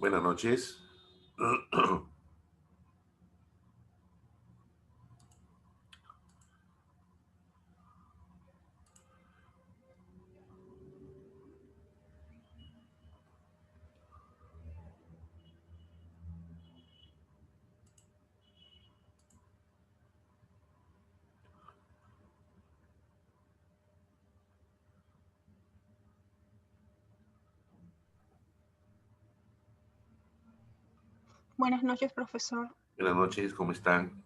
Buenas noches. Buenas noches, profesor. Buenas noches, ¿cómo están?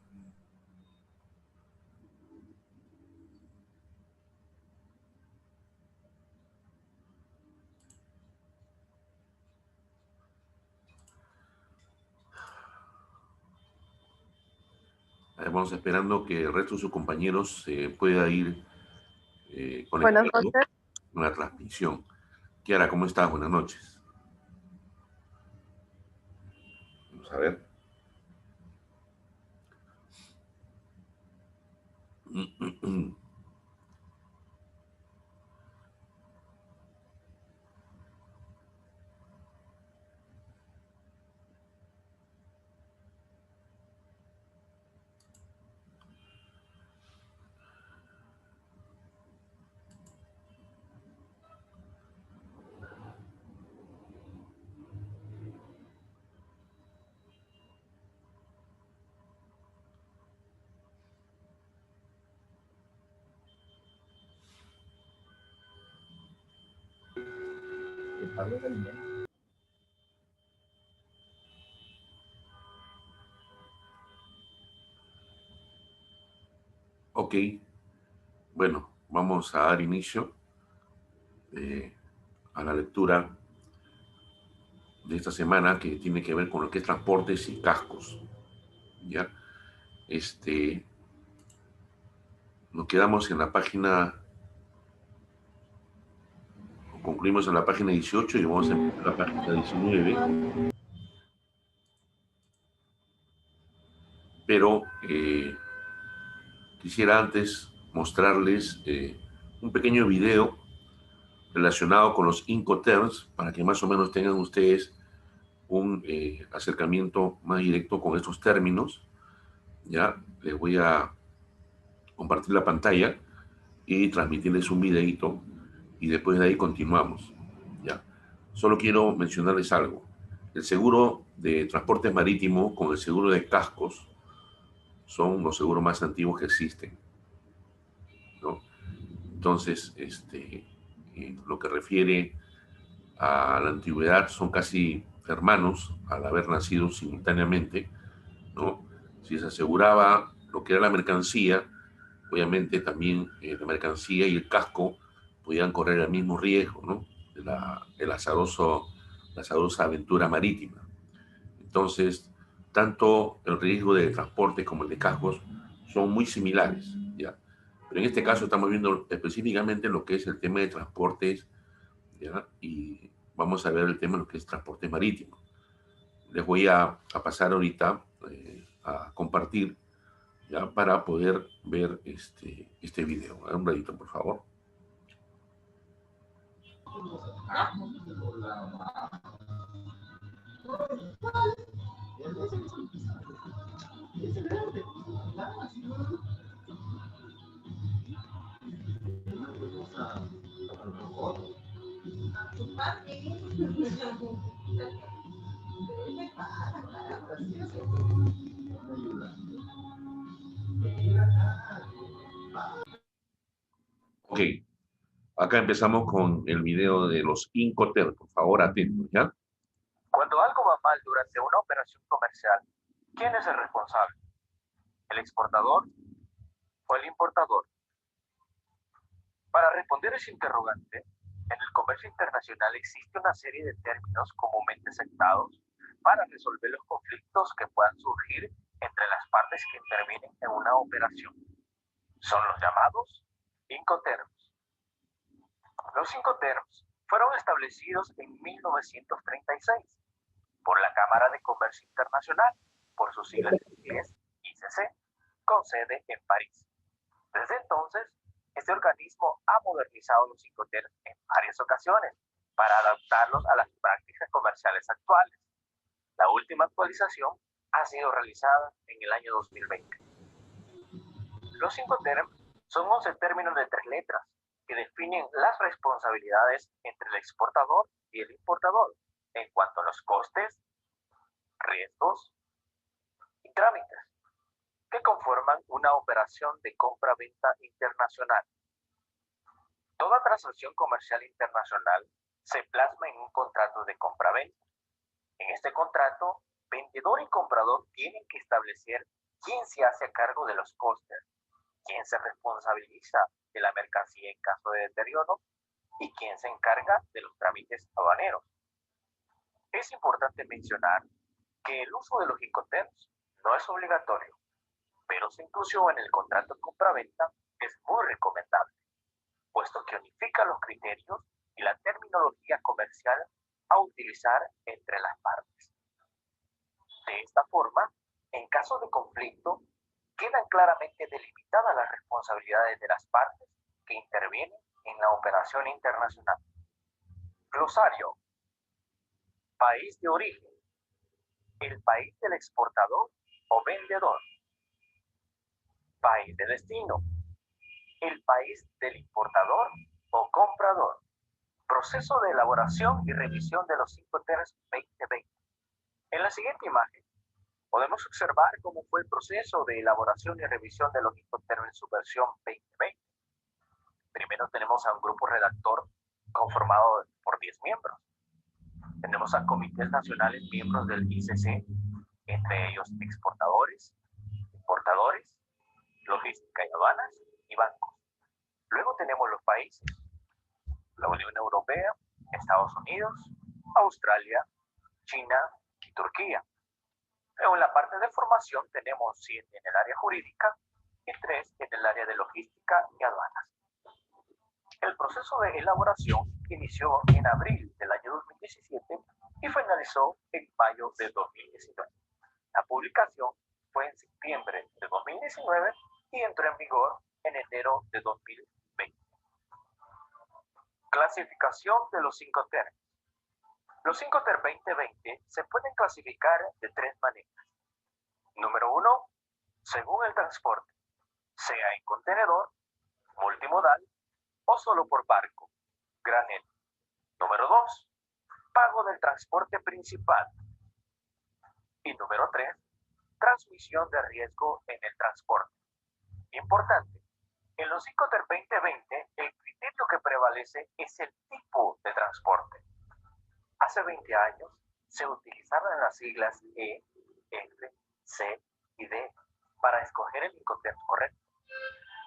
Vamos esperando que el resto de sus compañeros se pueda ir Buenas conectando noches. con la transmisión. Kiara, ¿cómo estás? Buenas noches. Vamos a ver. Ok, bueno, vamos a dar inicio a la lectura de esta semana que tiene que ver con lo que es transportes y cascos. ¿Ya? Nos quedamos en la página, concluimos en la página 18 y vamos a empezar la página 19. Pero quisiera antes mostrarles un pequeño video relacionado con los Incoterms para que más o menos tengan ustedes un acercamiento más directo con estos términos. Ya les voy a compartir la pantalla y transmitirles un videito y después de ahí continuamos. Ya. Solo quiero mencionarles algo. El seguro de transporte marítimo con el seguro de cascos son los seguros más antiguos que existen, ¿no? Entonces, lo que refiere a la antigüedad son casi hermanos al haber nacido simultáneamente, ¿no? Si se aseguraba lo que era la mercancía, obviamente también la mercancía y el casco podían correr el mismo riesgo, ¿no? La azarosa aventura marítima. Entonces, tanto el riesgo de transporte como el de cascos son muy similares, ¿ya? Pero en este caso estamos viendo específicamente lo que es el tema de transportes, ¿ya? Y vamos a ver el tema de lo que es transporte marítimo. Les voy a pasar ahorita a compartir, ¿ya? Para poder ver este video. Un ratito, por favor. Ok, acá empezamos con el video de los Incoterms. Por favor, atentos, ¿ya? Cuando algo va mal durante una operación comercial, ¿quién es el responsable? ¿El exportador o el importador? Para responder ese interrogante, en el comercio internacional existe una serie de términos comúnmente aceptados para resolver los conflictos que puedan surgir entre las partes que intervienen en una operación. Son los llamados Incoterms. Los Incoterms fueron establecidos en 1936 por la Cámara de Comercio Internacional, por sus siglas en inglés ICC, con sede en París. Desde entonces, este organismo ha modernizado los Incoterms en varias ocasiones para adaptarlos a las prácticas comerciales actuales. La última actualización ha sido realizada en el año 2020. Los Incoterms son 11 términos de 3 letras que definen las responsabilidades entre el exportador y el importador en cuanto a los costes, riesgos y trámites que conforman una operación de compra-venta internacional. Toda transacción comercial internacional se plasma en un contrato de compra-venta. En este contrato, vendedor y comprador tienen que establecer quién se hace cargo de los costes, quién se responsabiliza de la mercancía en caso de deterioro y quién se encarga de los trámites aduaneros. Es importante mencionar que el uso de los Incoterms no es obligatorio, pero su inclusión en el contrato de compra-venta es muy recomendable, puesto que unifica los criterios y la terminología comercial a utilizar entre las partes. De esta forma, en caso de conflicto, quedan claramente delimitadas las responsabilidades de las partes que intervienen en la operación internacional. Glosario. País de origen. El país del exportador o vendedor. País de destino. El país del importador o comprador. Proceso de elaboración y revisión de los Incoterms 2020. En la siguiente imagen podemos observar cómo fue el proceso de elaboración y revisión de los Incoterms en su versión 2020. Primero tenemos a un grupo redactor conformado por 10 miembros. Tenemos a comités nacionales miembros del ICC, entre ellos exportadores, importadores, logística y aduanas y bancos. Luego tenemos los países: la Unión Europea, Estados Unidos, Australia, China y Turquía. Luego en la parte de formación tenemos 7 en el área jurídica y 3 en el área de logística y aduanas. El proceso de elaboración inició en abril del año 2017 y finalizó en mayo de 2019. La publicación fue en septiembre de 2019 y entró en vigor en enero de 2020. Clasificación de los Incoterms. Los Incoterms 2020 se pueden clasificar de 3 maneras. Número 1, según el transporte, sea en contenedor, multimodal o solo por barco, granel. Número 2, pago del transporte principal. Y número 3, transmisión de riesgo en el transporte. Importante, en los Incoterms 2020 el criterio que prevalece es el tipo de transporte. Hace 20 años se utilizaban las siglas E, F, C y D para escoger el Incoterm correcto.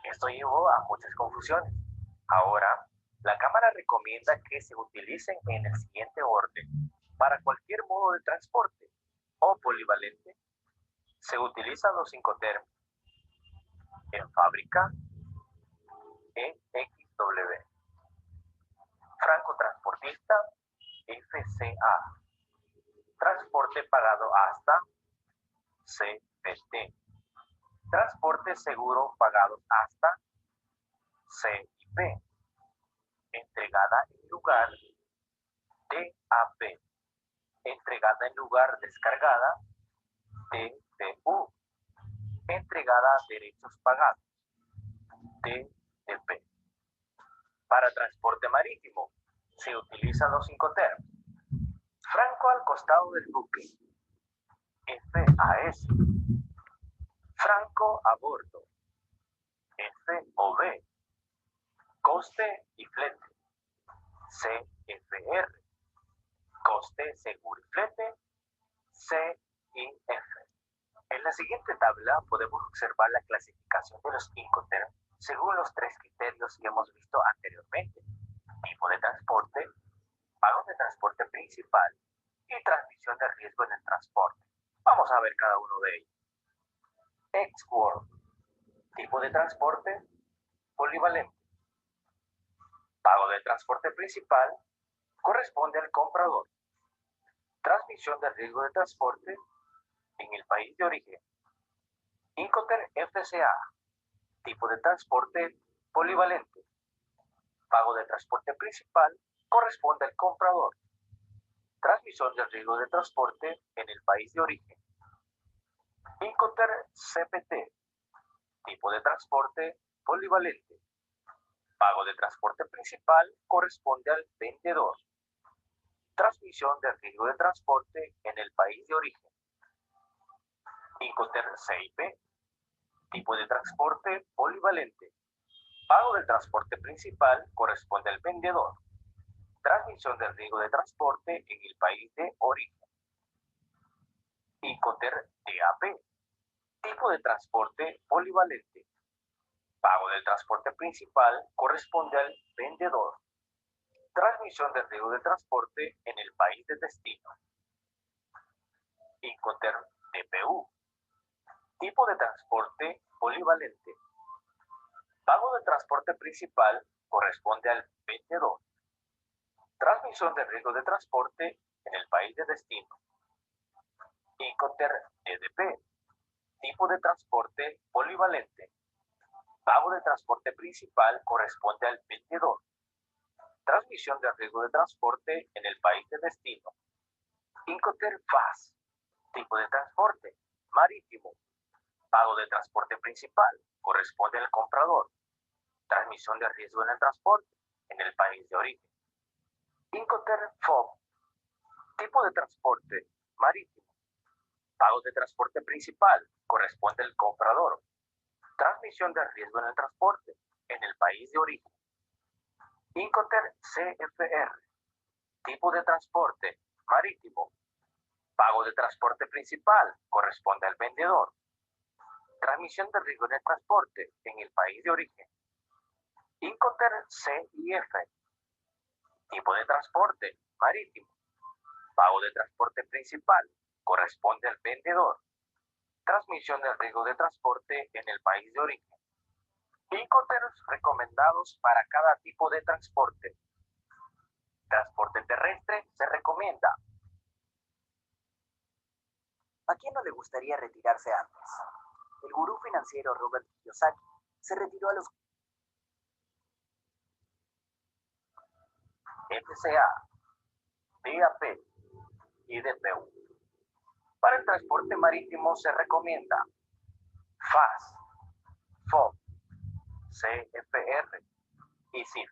Esto llevó a muchas confusiones. Ahora, la Cámara recomienda que se utilicen en el siguiente orden. Para cualquier modo de transporte o polivalente, se utilizan los Incoterms en fábrica, EXW, franco transportista, FCA, transporte pagado hasta, CPT, transporte seguro pagado hasta, CIP, entregada en lugar, DAP, entregada en lugar descargada, DDU, entregada a derechos pagados, DDP. Para transporte marítimo se utilizan los Incoterms: franco al costado del buque, FAS, franco a bordo, FOB, coste y flete, CFR, coste, seguro y flete, CIF. En la siguiente tabla podemos observar la clasificación de los Incoterms según los 3 criterios que hemos visto anteriormente: tipo de transporte, pago de transporte principal y transmisión de riesgo en el transporte. Vamos a ver cada uno de ellos. Ex-World. Tipo de transporte, polivalente. Pago de transporte principal corresponde al comprador. Transmisión de riesgo de transporte en el país de origen. Incoterm FCA. Tipo de transporte, polivalente. Pago de transporte principal corresponde al comprador. Transmisión del riesgo de transporte en el país de origen. Incoterm CPT. Tipo de transporte polivalente. Pago de transporte principal corresponde al vendedor. Transmisión del riesgo de transporte en el país de origen. Incoterm CIP. Tipo de transporte polivalente. Pago del transporte principal corresponde al vendedor. Transmisión del riesgo de transporte en el país de origen. Incoterm DAP. Tipo de transporte polivalente. Pago del transporte principal corresponde al vendedor. Transmisión del riesgo de transporte en el país de destino. Incoterm DPU. Tipo de transporte polivalente. Pago del transporte principal corresponde al vendedor. Transmisión del riesgo de transporte en el país de destino. Incoterm EDP. Tipo de transporte polivalente. Pago de transporte principal corresponde al vendedor. Transmisión del riesgo de transporte en el país de destino. Incoterm FAS. Tipo de transporte marítimo. Pago de transporte principal corresponde al comprador. Transmisión de riesgo en el transporte en el país de origen. Incoterm FOB. Tipo de transporte marítimo. Pago de transporte principal corresponde al comprador. Transmisión de riesgo en el transporte en el país de origen. Incoterm CFR. Tipo de transporte marítimo. Pago de transporte principal corresponde al vendedor. Transmisión de riesgo en el transporte en el país de origen. Incoterm CIF. Tipo de transporte marítimo. Pago de transporte principal corresponde al vendedor. Transmisión del riesgo de transporte en el país de origen. Incoterms recomendados para cada tipo de transporte. Transporte terrestre se recomienda. ¿A quién no le gustaría retirarse antes? El gurú financiero Robert Kiyosaki se retiró a los FCA, DAP y DPU. Para el transporte marítimo se recomienda FAS, FOB, CFR y CIF.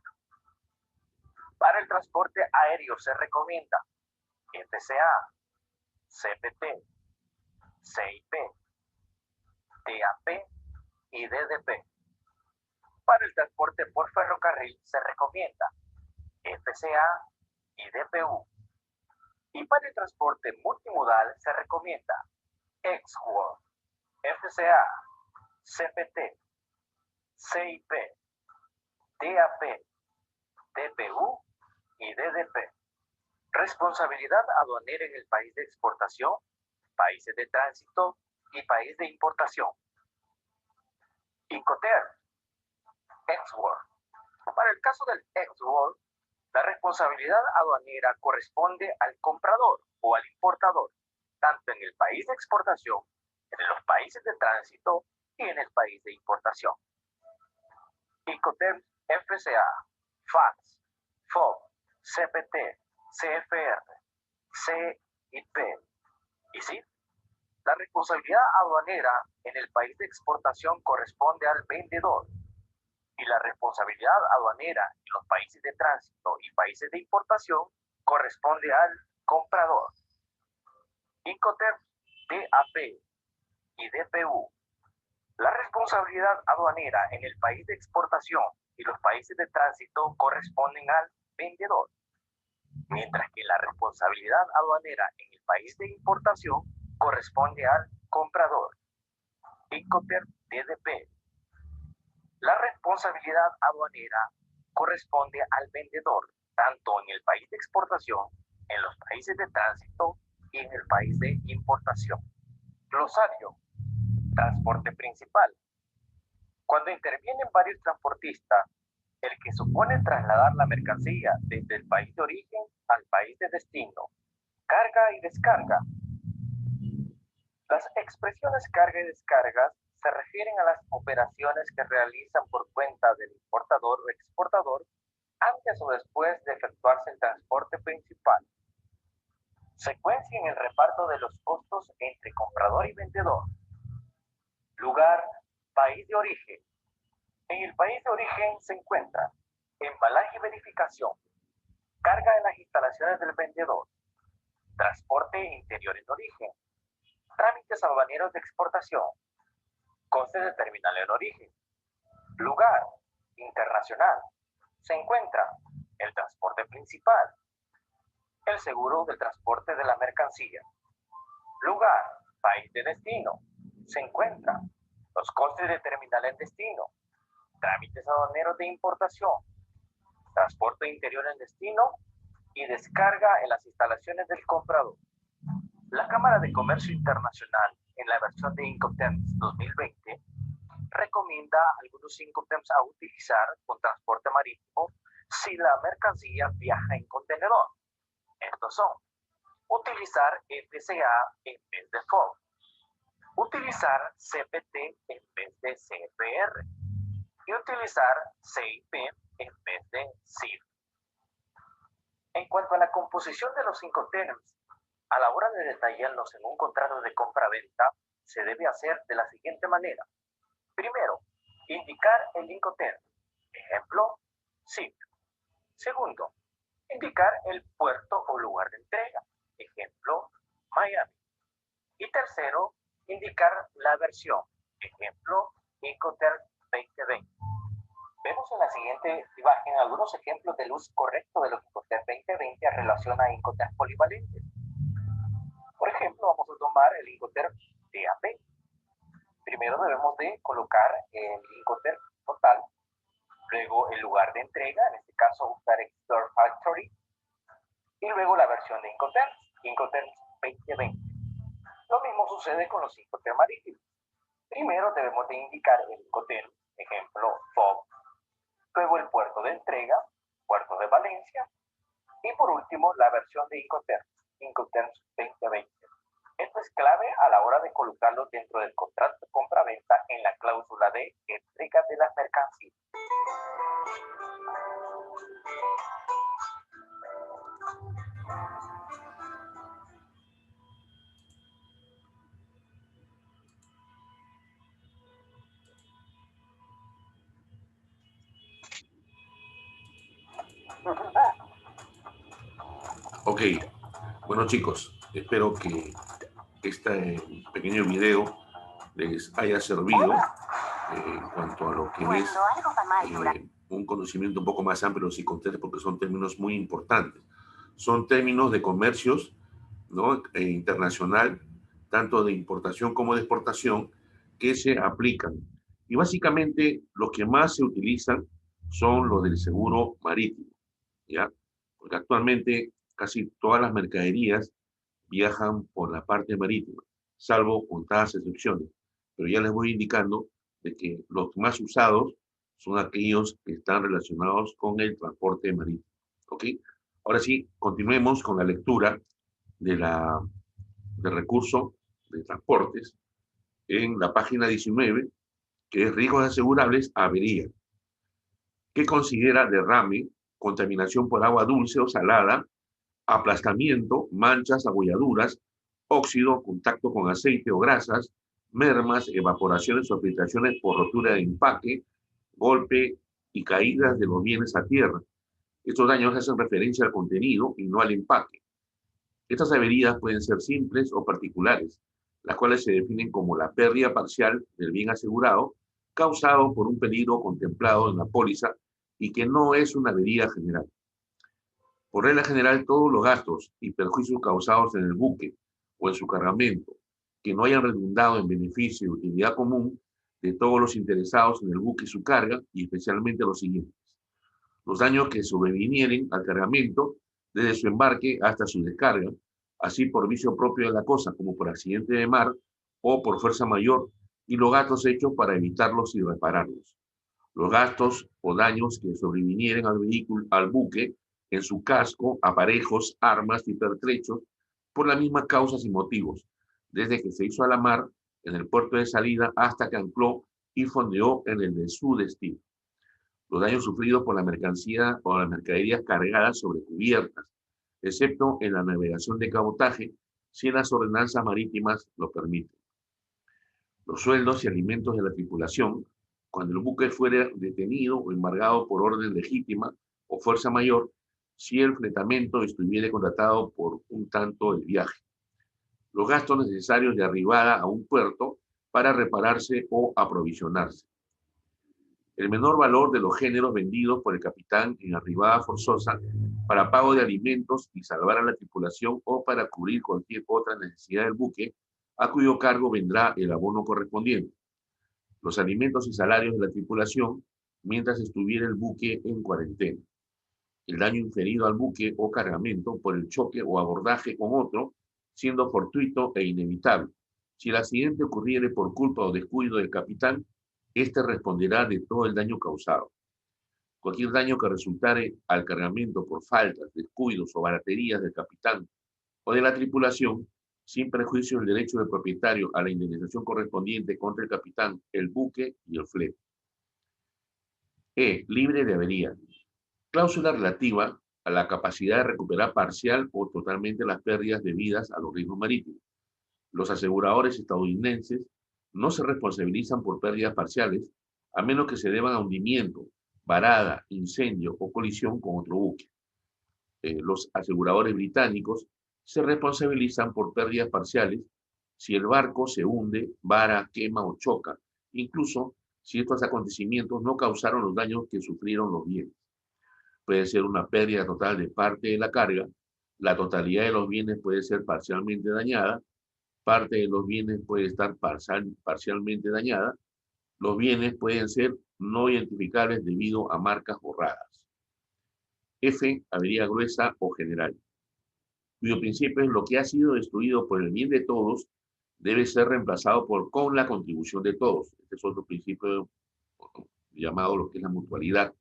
Para el transporte aéreo se recomienda FCA, CPT, CIP, DAP y DDP. Para el transporte por ferrocarril se recomienda FCA y DPU. Y para el transporte multimodal se recomienda X-World, FCA, CPT, CIP, DAP, DPU y DDP. Responsabilidad aduanera en el país de exportación, países de tránsito y país de importación. Incoterm, X-World. Para el caso del X-World, la responsabilidad aduanera corresponde al comprador o al importador, tanto en el país de exportación, en los países de tránsito y en el país de importación. Incoterm FCA, FAS, FOB, CPT, CFR, CIP y CIF. La responsabilidad aduanera en el país de exportación corresponde al vendedor y la responsabilidad aduanera en los países de tránsito y países de importación corresponde al comprador. Incoterm DAP y DPU. La responsabilidad aduanera en el país de exportación y los países de tránsito corresponden al vendedor, mientras que la responsabilidad aduanera en el país de importación corresponde al comprador. Incoterm DDP. La responsabilidad aduanera corresponde al vendedor, tanto en el país de exportación, en los países de tránsito y en el país de importación. Glosario. Transporte principal. Cuando intervienen varios transportistas, el que supone trasladar la mercancía desde el país de origen al país de destino, carga y descarga. Las expresiones carga y descargas se refieren a las operaciones que realizan por cuenta del importador o exportador antes o después de efectuarse el transporte principal. Secuencia en el reparto de los costos entre comprador y vendedor. Lugar, país de origen. En el país de origen se encuentra embalaje y verificación, carga en las instalaciones del vendedor, transporte interior en origen, trámites aduaneros de exportación, coste de terminal en origen. Lugar, internacional. Se encuentra el transporte principal, el seguro del transporte de la mercancía. Lugar, país de destino. Se encuentra los costes de terminal en destino, trámites aduaneros de importación, transporte interior en destino y descarga en las instalaciones del comprador. La Cámara de Comercio Internacional, en la versión de Incoterms 2020, recomienda algunos Incoterms a utilizar con transporte marítimo si la mercancía viaja en contenedor. Estos son: utilizar FCA en vez de FOB, utilizar CPT en vez de CPR y utilizar CIP en vez de CIF. En cuanto a la composición de los Incoterms, a la hora de detallarlos en un contrato de compra-venta, se debe hacer de la siguiente manera. Primero, indicar el Incoterm. Ejemplo, CIF. Segundo, indicar el puerto o lugar de entrega. Ejemplo, Miami. Y tercero, indicar la versión. Ejemplo, Incoterm 2020. Vemos en la siguiente imagen algunos ejemplos del uso correcto de los Incoterm 2020 en relación a Incoterm polivalentes. Por ejemplo, vamos a tomar el Incoterm DAP. Primero debemos de colocar el Incoterm total, luego el lugar de entrega, en este caso usar Store Factory, y luego la versión de Incoterm 2020. Lo mismo sucede con los Incoterm marítimos. Primero debemos de indicar el Incoterm, ejemplo FOB, luego el puerto de entrega, puerto de Valencia, y por último la versión de Incoterm 2020. Esto es clave a la hora de colocarlo dentro del contrato de compra-venta en la cláusula de entrega de las mercancías. Ok, bueno chicos, espero que este pequeño video les haya servido en cuanto a lo que es un conocimiento un poco más amplio de los Incoterms, porque son términos muy importantes. Son términos de comercios, ¿no? Internacional, tanto de importación como de exportación, que se aplican. Y básicamente los que más se utilizan son los del seguro marítimo, ¿ya? Porque actualmente casi todas las mercaderías viajan por la parte marítima, salvo contadas excepciones. Pero ya les voy indicando de que los más usados son aquellos que están relacionados con el transporte marítimo. ¿Ok? Ahora sí, continuemos con la lectura del recurso de transportes en la página 19, que es riesgos asegurables, avería, que considera derrame, contaminación por agua dulce o salada, aplastamiento, manchas, abolladuras, óxido, contacto con aceite o grasas, mermas, evaporaciones o filtraciones por rotura de empaque, golpe y caídas de los bienes a tierra. Estos daños hacen referencia al contenido y no al empaque. Estas averías pueden ser simples o particulares, las cuales se definen como la pérdida parcial del bien asegurado causado por un peligro contemplado en la póliza y que no es una avería general. Por regla general, todos los gastos y perjuicios causados en el buque o en su cargamento que no hayan redundado en beneficio y utilidad común de todos los interesados en el buque y su carga, y especialmente los siguientes: los daños que sobrevinieren al cargamento desde su embarque hasta su descarga, así por vicio propio de la cosa como por accidente de mar o por fuerza mayor, y los gastos hechos para evitarlos y repararlos. Los gastos o daños que sobrevinieren al vehículo, al buque, en su casco, aparejos, armas y pertrechos, por las mismas causas y motivos, desde que se hizo a la mar, en el puerto de salida, hasta que ancló y fondeó en el de su destino. Los daños sufridos por la mercancía o las mercaderías cargadas sobre cubiertas, excepto en la navegación de cabotaje, si las ordenanzas marítimas lo permiten. Los sueldos y alimentos de la tripulación, cuando el buque fuera detenido o embargado por orden legítima o fuerza mayor, si el fletamento estuviera contratado por un tanto el viaje. Los gastos necesarios de arribada a un puerto para repararse o aprovisionarse. El menor valor de los géneros vendidos por el capitán en arribada forzosa para pago de alimentos y salvar a la tripulación o para cubrir cualquier otra necesidad del buque, a cuyo cargo vendrá el abono correspondiente. Los alimentos y salarios de la tripulación mientras estuviera el buque en cuarentena. El daño inferido al buque o cargamento por el choque o abordaje con otro, siendo fortuito e inevitable. Si el accidente ocurriere por culpa o descuido del capitán, éste responderá de todo el daño causado. Cualquier daño que resultare al cargamento por faltas, descuidos o baraterías del capitán o de la tripulación, sin perjuicio del derecho del propietario a la indemnización correspondiente contra el capitán, el buque y el flete. Libre de avería. Cláusula relativa a la capacidad de recuperar parcial o totalmente las pérdidas debidas a los riesgos marítimos. Los aseguradores estadounidenses no se responsabilizan por pérdidas parciales a menos que se deban a hundimiento, varada, incendio o colisión con otro buque. Los aseguradores británicos se responsabilizan por pérdidas parciales si el barco se hunde, vara, quema o choca, incluso si estos acontecimientos no causaron los daños que sufrieron los bienes. Puede ser una pérdida total de parte de la carga, la totalidad de los bienes puede ser parcialmente dañada, parte de los bienes puede estar parcialmente dañada, los bienes pueden ser no identificables debido a marcas borradas. Avería gruesa o general, cuyo principio es lo que ha sido destruido por el bien de todos debe ser reemplazado con la contribución de todos. Este es otro principio llamado lo que es la mutualidad.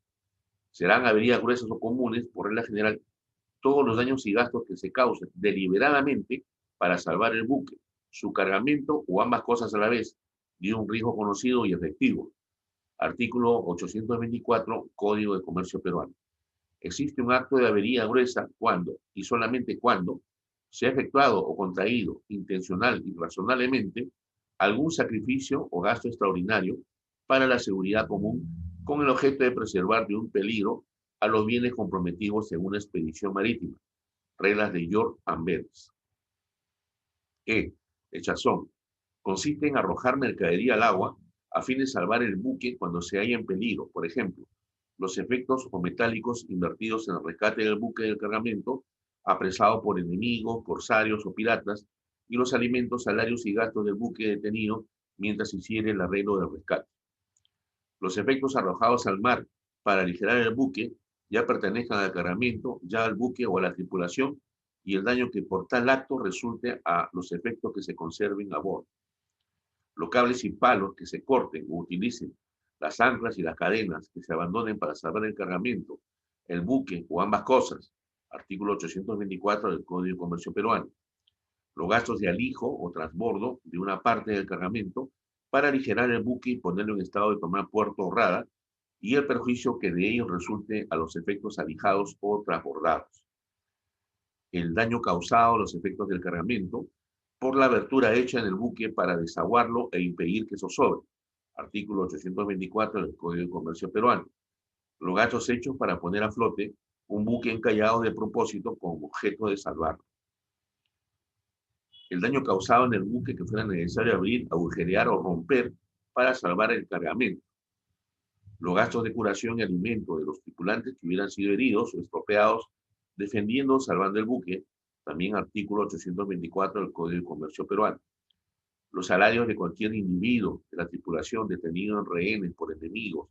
Serán averías gruesas o comunes, por regla general, todos los daños y gastos que se causen deliberadamente para salvar el buque, su cargamento o ambas cosas a la vez, de un riesgo conocido y efectivo. Artículo 824, Código de Comercio Peruano. Existe un acto de avería gruesa cuando, y solamente cuando, se ha efectuado o contraído intencional y razonablemente algún sacrificio o gasto extraordinario para la seguridad común con el objeto de preservar de un peligro a los bienes comprometidos en una expedición marítima. Reglas de York and Benz. Echazón. Consiste en arrojar mercadería al agua a fin de salvar el buque cuando se halla en peligro. Por ejemplo, los efectos o metálicos invertidos en el rescate del buque del cargamento, apresado por enemigos, corsarios o piratas, y los alimentos, salarios y gastos del buque detenido mientras se hiciera el arreglo del rescate. Los efectos arrojados al mar para aligerar el buque ya pertenezcan al cargamento, ya al buque o a la tripulación, y el daño que por tal acto resulte a los efectos que se conserven a bordo. Los cables y palos que se corten o utilicen, las anclas y las cadenas que se abandonen para salvar el cargamento, el buque o ambas cosas, artículo 824 del Código de Comercio Peruano. Los gastos de alijo o transbordo de una parte del cargamento para aligerar el buque y ponerlo en estado de tomar puerto o rada, y el perjuicio que de ello resulte a los efectos alijados o transbordados. El daño causado a los efectos del cargamento por la abertura hecha en el buque para desaguarlo e impedir que zozobre. Artículo 824 del Código de Comercio Peruano. Los gastos hechos para poner a flote un buque encallado de propósito con objeto de salvarlo. El daño causado en el buque que fuera necesario abrir, agujerear o romper para salvar el cargamento. Los gastos de curación y alimento de los tripulantes que hubieran sido heridos o estropeados defendiendo o salvando el buque, también artículo 824 del Código de Comercio Peruano. Los salarios de cualquier individuo de la tripulación detenido en rehenes por enemigos,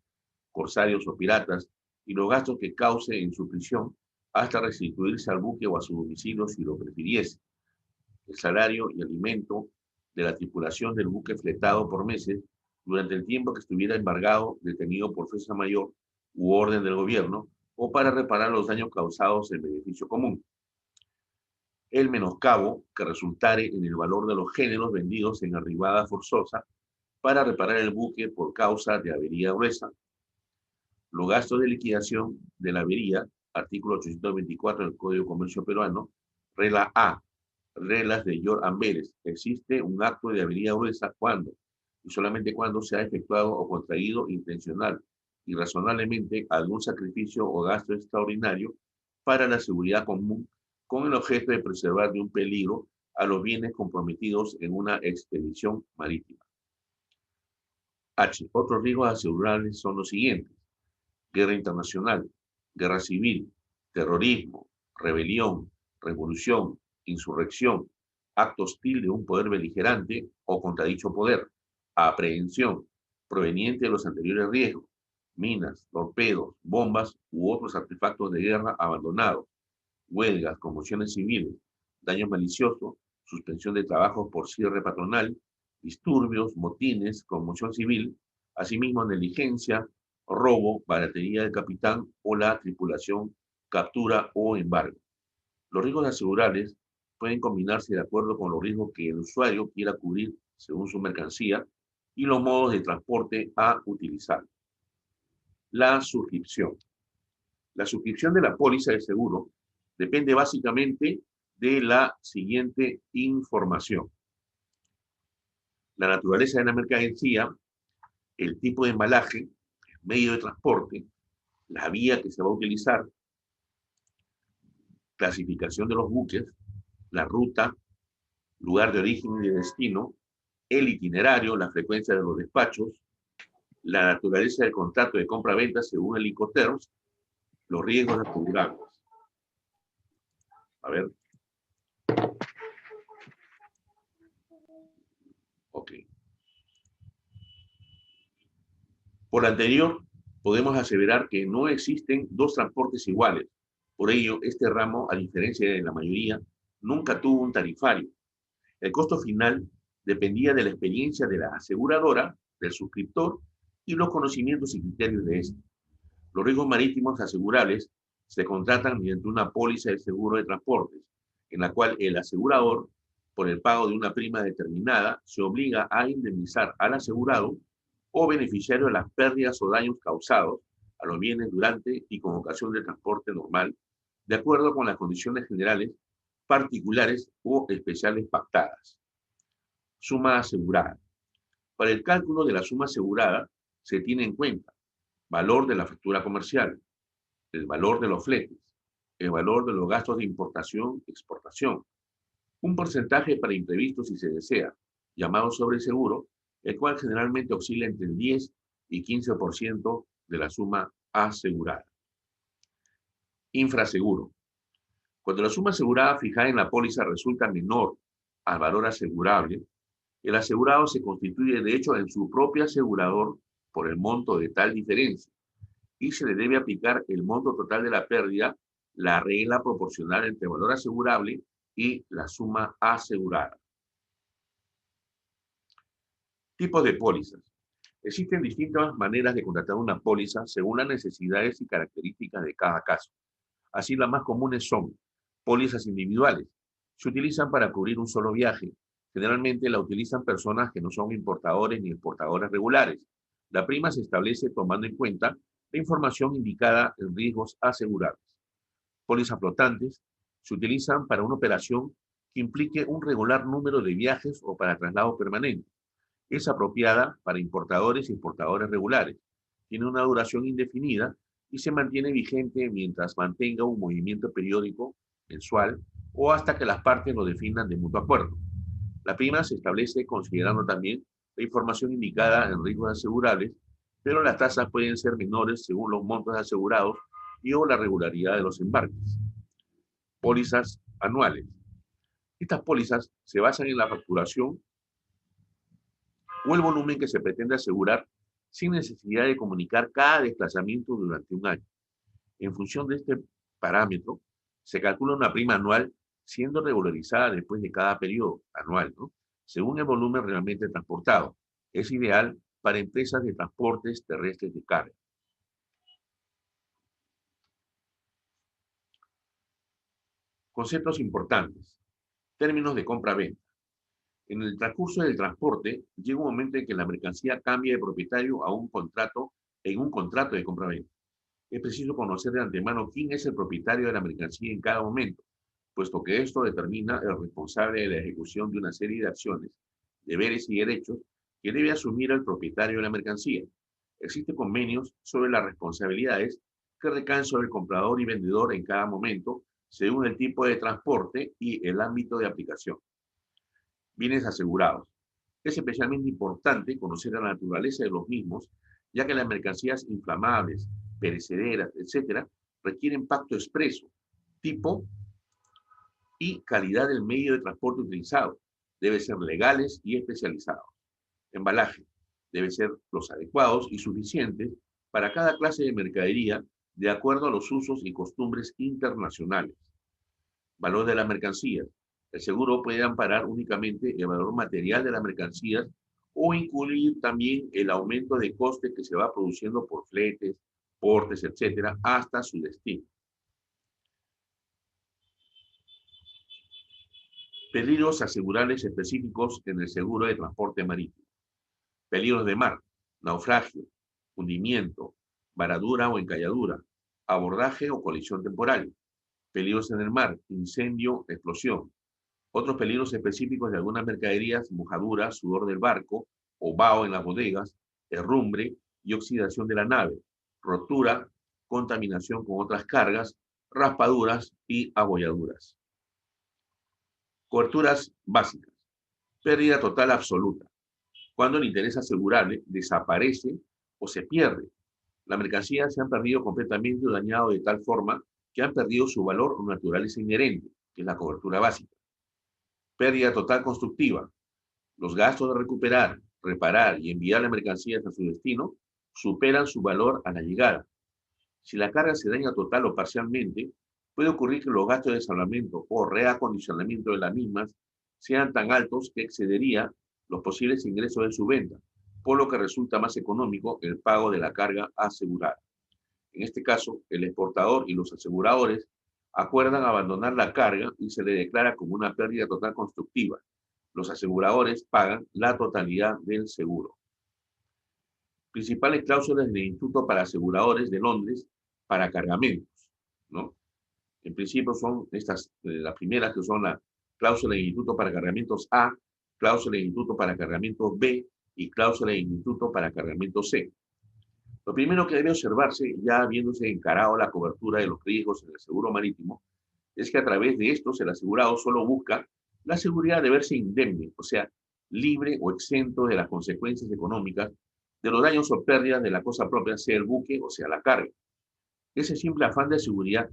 corsarios o piratas, y los gastos que cause en su prisión hasta restituirse al buque o a su domicilio si lo prefiriese. El salario y alimento de la tripulación del buque fletado por meses durante el tiempo que estuviera embargado, detenido por fuerza mayor u orden del gobierno, o para reparar los daños causados en beneficio común. El menoscabo que resultare en el valor de los géneros vendidos en arribada forzosa para reparar el buque por causa de avería gruesa. Los gastos de liquidación de la avería artículo 824 del Código de Comercio Peruano, regla A, reglas de Yor Amberes. Existe un acto de habilidad gruesa cuando, y solamente cuando se ha efectuado o contraído intencional y razonablemente algún sacrificio o gasto extraordinario para la seguridad común con el objeto de preservar de un peligro a los bienes comprometidos en una expedición marítima. H. Otros riesgos asegurables son los siguientes: guerra internacional, guerra civil, terrorismo, rebelión, revolución, insurrección, acto hostil de un poder beligerante o contra dicho poder, aprehensión, proveniente de los anteriores riesgos, minas, torpedos, bombas u otros artefactos de guerra abandonados, huelgas, conmociones civiles, daño malicioso, suspensión de trabajos por cierre patronal, disturbios, motines, conmoción civil, asimismo negligencia, robo, baratería del capitán o la tripulación, captura o embargo. Los riesgos asegurables pueden combinarse de acuerdo con los riesgos que el usuario quiera cubrir según su mercancía y los modos de transporte a utilizar. La suscripción. La suscripción de la póliza de seguro depende básicamente de la siguiente información: la naturaleza de la mercancía, el tipo de embalaje, el medio de transporte, la vía que se va a utilizar, clasificación de los buques, la ruta, lugar de origen y de destino, el itinerario, la frecuencia de los despachos, la naturaleza del contrato de compra-venta según el Incoterms, los riesgos asegurables. A ver. Ok. Por lo anterior, podemos aseverar que no existen dos transportes iguales. Por ello, este ramo, a diferencia de la mayoría, nunca tuvo un tarifario. El costo final dependía de la experiencia de la aseguradora, del suscriptor y los conocimientos y criterios de este. Los riesgos marítimos asegurables se contratan mediante una póliza de seguro de transportes, en la cual el asegurador, por el pago de una prima determinada, se obliga a indemnizar al asegurado o beneficiario de las pérdidas o daños causados a los bienes durante y con ocasión del transporte normal, de acuerdo con las condiciones generales, particulares o especiales pactadas. Suma asegurada. Para el cálculo de la suma asegurada se tiene en cuenta valor de la factura comercial, el valor de los fletes, el valor de los gastos de importación y exportación, un porcentaje para imprevistos si se desea, llamado sobreseguro, el cual generalmente oscila entre el 10 y 15% de la suma asegurada. Infraseguro. Cuando la suma asegurada fijada en la póliza resulta menor al valor asegurable, el asegurado se constituye de hecho en su propio asegurador por el monto de tal diferencia y se le debe aplicar el monto total de la pérdida, la regla proporcional entre el valor asegurable y la suma asegurada. Tipos de pólizas. Existen distintas maneras de contratar una póliza según las necesidades y características de cada caso. Así, las más comunes son pólizas individuales. Se utilizan para cubrir un solo viaje. Generalmente la utilizan personas que no son importadores ni exportadores regulares. La prima se establece tomando en cuenta la información indicada en riesgos asegurables. Pólizas flotantes se utilizan para una operación que implique un regular número de viajes o para traslado permanente. Es apropiada para importadores y exportadores regulares. Tiene una duración indefinida y se mantiene vigente mientras mantenga un movimiento periódico, mensual, o hasta que las partes lo definan de mutuo acuerdo. La prima se establece considerando también la información indicada en riesgos asegurables, pero las tasas pueden ser menores según los montos asegurados y o la regularidad de los embarques. Pólizas anuales. Estas pólizas se basan en la facturación o el volumen que se pretende asegurar sin necesidad de comunicar cada desplazamiento durante un año. En función de este parámetro, se calcula una prima anual siendo regularizada después de cada periodo anual, ¿no?, según el volumen realmente transportado. Es ideal para empresas de transportes terrestres de carga. Conceptos importantes. Términos de compra-venta. En el transcurso del transporte, llega un momento en que la mercancía cambia de propietario a un contrato de compra-venta. es preciso conocer de antemano quién es el propietario de la mercancía en cada momento, puesto que esto determina el responsable de la ejecución de una serie de acciones, deberes y derechos que debe asumir el propietario de la mercancía. Existen convenios sobre las responsabilidades que recaen sobre el comprador y vendedor en cada momento, según el tipo de transporte y el ámbito de aplicación. Bienes asegurados. Es especialmente importante conocer la naturaleza de los mismos, ya que las mercancías inflamables, perecederas, etc., requieren pacto expreso, tipo y calidad del medio de transporte utilizado. Deben ser legales y especializados. Embalaje. Deben ser los adecuados y suficientes para cada clase de mercadería de acuerdo a los usos y costumbres internacionales. Valor de las mercancías. El seguro puede amparar únicamente el valor material de las mercancías o incluir también el aumento de coste que se va produciendo por fletes, portes, etcétera, hasta su destino. Peligros asegurables específicos en el seguro de transporte marítimo. Peligros de mar, naufragio, hundimiento, varadura o encalladura, abordaje o colisión temporal. Peligros en el mar, incendio, explosión. Otros peligros específicos de algunas mercaderías, mojadura, sudor del barco, o vaho en las bodegas, herrumbre y oxidación de la nave, rotura, contaminación con otras cargas, raspaduras y abolladuras. Coberturas básicas. Pérdida total absoluta. Cuando el interés asegurable desaparece o se pierde. Las mercancías se han perdido completamente o dañado de tal forma que han perdido su valor o naturaleza inherente, que es la cobertura básica. Pérdida total constructiva. Los gastos de recuperar, reparar y enviar las mercancías a su destino superan su valor a la llegada. Si la carga se daña total o parcialmente, puede ocurrir que los gastos de salvamento o reacondicionamiento de las mismas sean tan altos que excedería los posibles ingresos de su venta, por lo que resulta más económico el pago de la carga asegurada. En este caso, el exportador y los aseguradores acuerdan abandonar la carga y se le declara como una pérdida total constructiva. Los aseguradores pagan la totalidad del seguro. Principales cláusulas del Instituto para Aseguradores de Londres para cargamentos, ¿no? En principio son estas, las primeras que son la cláusula del Instituto para Cargamentos A, cláusula del Instituto para Cargamentos B y cláusula del Instituto para Cargamentos C. Lo primero que debe observarse, ya habiéndose encarado la cobertura de los riesgos en el seguro marítimo, es que a través de estos el asegurado solo busca la seguridad de verse indemne, o sea, libre o exento de las consecuencias económicas de los daños o pérdidas de la cosa propia, sea el buque o sea la carga. Ese simple afán de seguridad,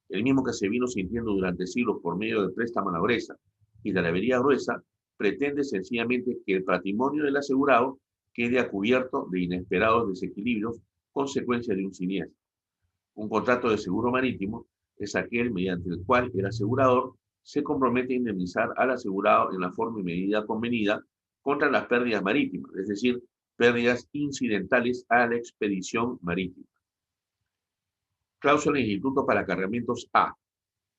el mismo que se vino sintiendo durante siglos por medio del préstamo a la gruesa y de la avería gruesa, pretende sencillamente que el patrimonio del asegurado quede a cubierto de inesperados desequilibrios consecuencia de un siniestro. Un contrato de seguro marítimo es aquel mediante el cual el asegurador se compromete a indemnizar al asegurado en la forma y medida convenida contra las pérdidas marítimas, es decir, pérdidas incidentales a la expedición marítima. Cláusula del Instituto para Cargamentos A.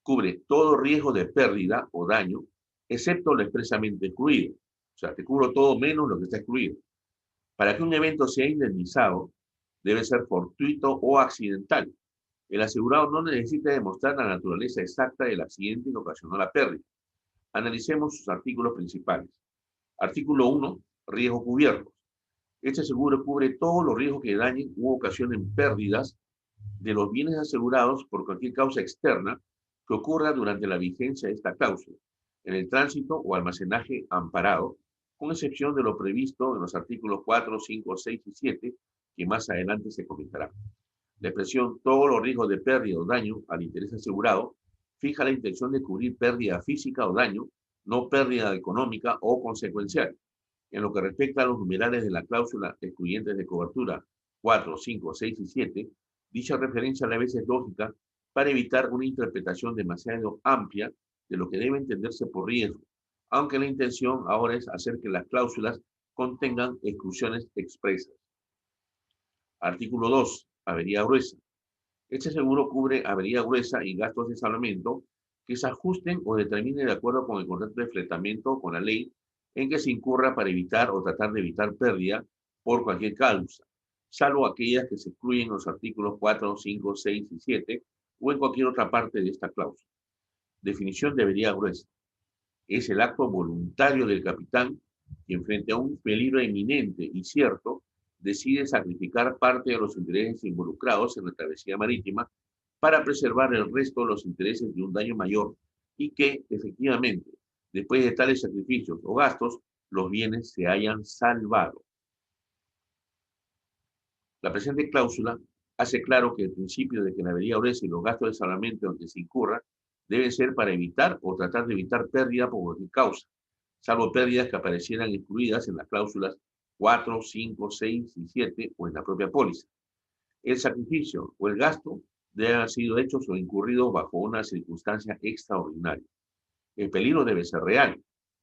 Cubre todo riesgo de pérdida o daño, excepto lo expresamente excluido. O sea, te cubro todo menos lo que está excluido. Para que un evento sea indemnizado, debe ser fortuito o accidental. El asegurado no necesita demostrar la naturaleza exacta del accidente que ocasionó la pérdida. Analicemos sus artículos principales. Artículo 1. Riesgos cubiertos. Este seguro cubre todos los riesgos que dañen u ocasionen pérdidas de los bienes asegurados por cualquier causa externa que ocurra durante la vigencia de esta cláusula, en el tránsito o almacenaje amparado, con excepción de lo previsto en los artículos 4, 5, 6 y 7, que más adelante se comentará. La expresión todos los riesgos de pérdida o daño al interés asegurado fija la intención de cubrir pérdida física o daño, no pérdida económica o consecuencial. En lo que respecta a los numerales de la cláusula excluyentes de cobertura 4, 5, 6 y 7, dicha referencia a la vez es lógica para evitar una interpretación demasiado amplia de lo que debe entenderse por riesgo, aunque la intención ahora es hacer que las cláusulas contengan exclusiones expresas. Artículo 2. Avería gruesa. Este seguro cubre avería gruesa y gastos de salvamento que se ajusten o determinen de acuerdo con el contrato de fletamento o con la ley en que se incurra para evitar o tratar de evitar pérdida por cualquier causa, salvo aquellas que se excluyen en los artículos 4, 5, 6 y 7 o en cualquier otra parte de esta cláusula. Definición de avería gruesa. Es el acto voluntario del capitán quien frente a un peligro inminente y cierto decide sacrificar parte de los intereses involucrados en la travesía marítima para preservar el resto de los intereses de un daño mayor y que, efectivamente, después de tales sacrificios o gastos, los bienes se hayan salvado. La presente cláusula hace claro que el principio de que la avería gruesa y los gastos de salvamento en que se incurra deben ser para evitar o tratar de evitar pérdida por cualquier causa, salvo pérdidas que aparecieran incluidas en las cláusulas 4, 5, 6 y 7 o en la propia póliza. El sacrificio o el gasto deben haber sido hechos o incurridos bajo una circunstancia extraordinaria. El peligro debe ser real.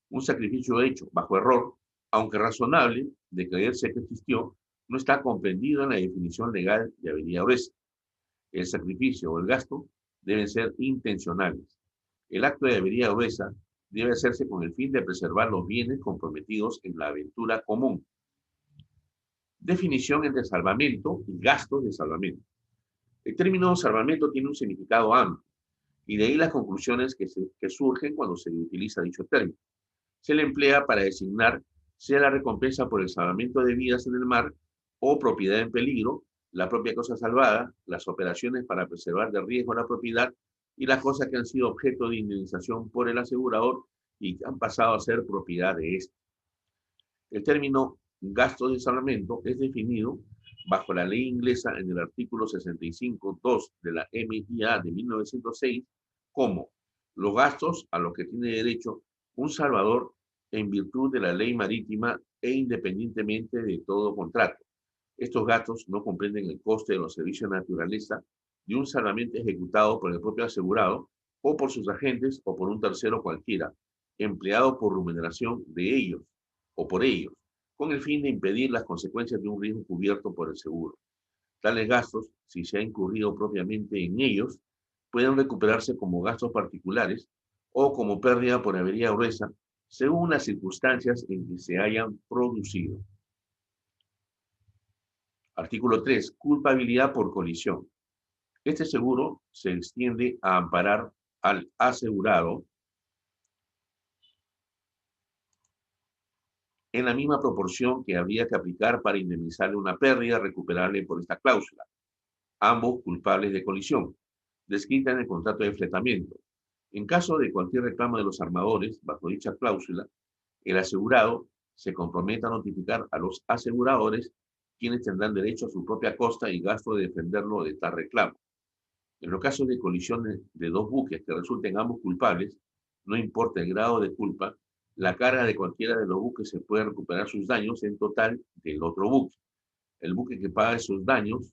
Un sacrificio hecho bajo error, aunque razonable, de creerse que existió, no está comprendido en la definición legal de avería gruesa. El sacrificio o el gasto deben ser intencionales. El acto de avería gruesa debe hacerse con el fin de preservar los bienes comprometidos en la aventura común. Definición entre salvamento y gastos de salvamento. El término salvamento tiene un significado amplio, y de ahí las conclusiones que surgen cuando se utiliza dicho término. Se le emplea para designar sea la recompensa por el salvamento de vidas en el mar o propiedad en peligro, la propia cosa salvada, las operaciones para preservar de riesgo la propiedad y las cosas que han sido objeto de indemnización por el asegurador y que han pasado a ser propiedad de éste. El término gasto de salvamento es definido bajo la ley inglesa en el artículo 65.2 de la MIA de 1906 como los gastos a los que tiene derecho un salvador en virtud de la ley marítima e independientemente de todo contrato. Estos gastos no comprenden el coste de los servicios de naturaleza de un salvamento ejecutado por el propio asegurado o por sus agentes o por un tercero cualquiera, empleado por remuneración de ellos o por ellos, con el fin de impedir las consecuencias de un riesgo cubierto por el seguro. Tales gastos, si se ha incurrido propiamente en ellos, pueden recuperarse como gastos particulares o como pérdida por avería gruesa, según las circunstancias en que se hayan producido. Artículo 3. Culpabilidad por colisión. Este seguro se extiende a amparar al asegurado en la misma proporción que habría que aplicar para indemnizarle una pérdida recuperable por esta cláusula, ambos culpables de colisión, descrita en el contrato de fletamiento. En caso de cualquier reclamo de los armadores bajo dicha cláusula, el asegurado se compromete a notificar a los aseguradores quienes tendrán derecho a su propia costa y gasto de defenderlo de tal reclamo. En los casos de colisiones de dos buques que resulten ambos culpables, no importa el grado de culpa, la carga de cualquiera de los buques se puede recuperar sus daños en total del otro buque. El buque que paga esos daños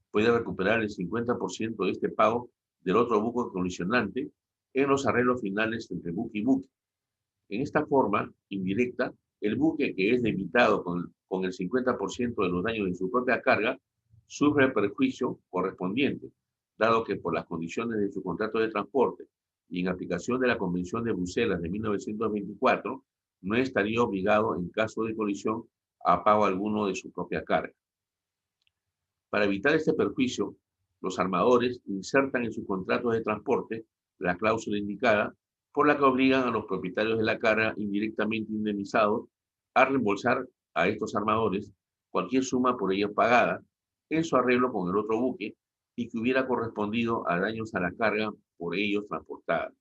puede recuperar el 50% de este pago del otro buque colisionante en los arreglos finales entre buque y buque. En esta forma indirecta, el buque que es debitado con el 50% de los daños de su propia carga sufre el perjuicio correspondiente, dado que por las condiciones de su contrato de transporte y en aplicación de la Convención de Bruselas de 1924, no estaría obligado en caso de colisión a pago alguno de su propia carga. Para evitar este perjuicio, los armadores insertan en sus contratos de transporte la cláusula indicada por la que obligan a los propietarios de la carga indirectamente indemnizados a reembolsar a estos armadores cualquier suma por ellos pagada en su arreglo con el otro buque y que hubiera correspondido a daños a la carga por ellos transportada.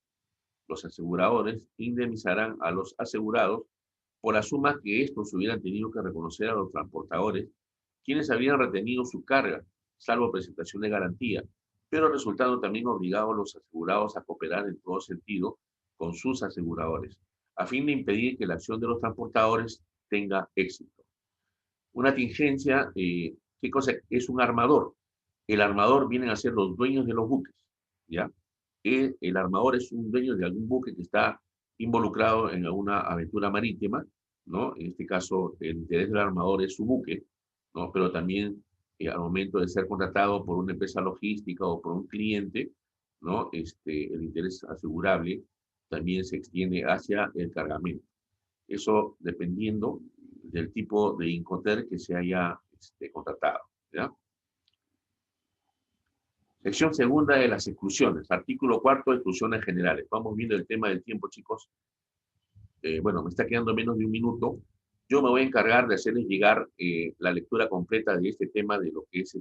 Los aseguradores indemnizarán a los asegurados por las sumas que estos hubieran tenido que reconocer a los transportadores, quienes habían retenido su carga, salvo presentación de garantía, pero resultando también obligados los asegurados a cooperar en todo sentido con sus aseguradores, a fin de impedir que la acción de los transportadores tenga éxito. Una tingencia, ¿qué cosa es un armador? El armador vienen a ser los dueños de los buques, ¿ya? El armador es un dueño de algún buque que está involucrado en alguna aventura marítima, ¿no? En este caso, el interés del armador es su buque, ¿no? Pero también al momento de ser contratado por una empresa logística o por un cliente, ¿no? El interés asegurable también se extiende hacia el cargamento. Eso dependiendo del tipo de Incoterm que se haya contratado. ¿ya? Sección segunda de las exclusiones. Artículo 4, exclusiones generales. Vamos viendo el tema del tiempo, chicos. Bueno, me está quedando menos de un minuto. Yo me voy a encargar de hacerles llegar la lectura completa de este tema de lo que es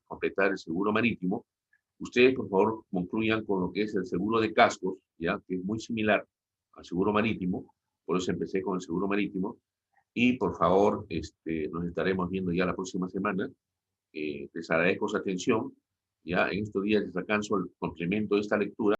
completar el seguro marítimo. Ustedes, por favor, concluyan con lo que es el seguro de cascos, ya, que es muy similar al seguro marítimo. Por eso empecé con el seguro marítimo. Y, por favor, nos estaremos viendo ya la próxima semana. Les agradezco su atención. Ya en estos días les alcanzo el complemento de esta lectura.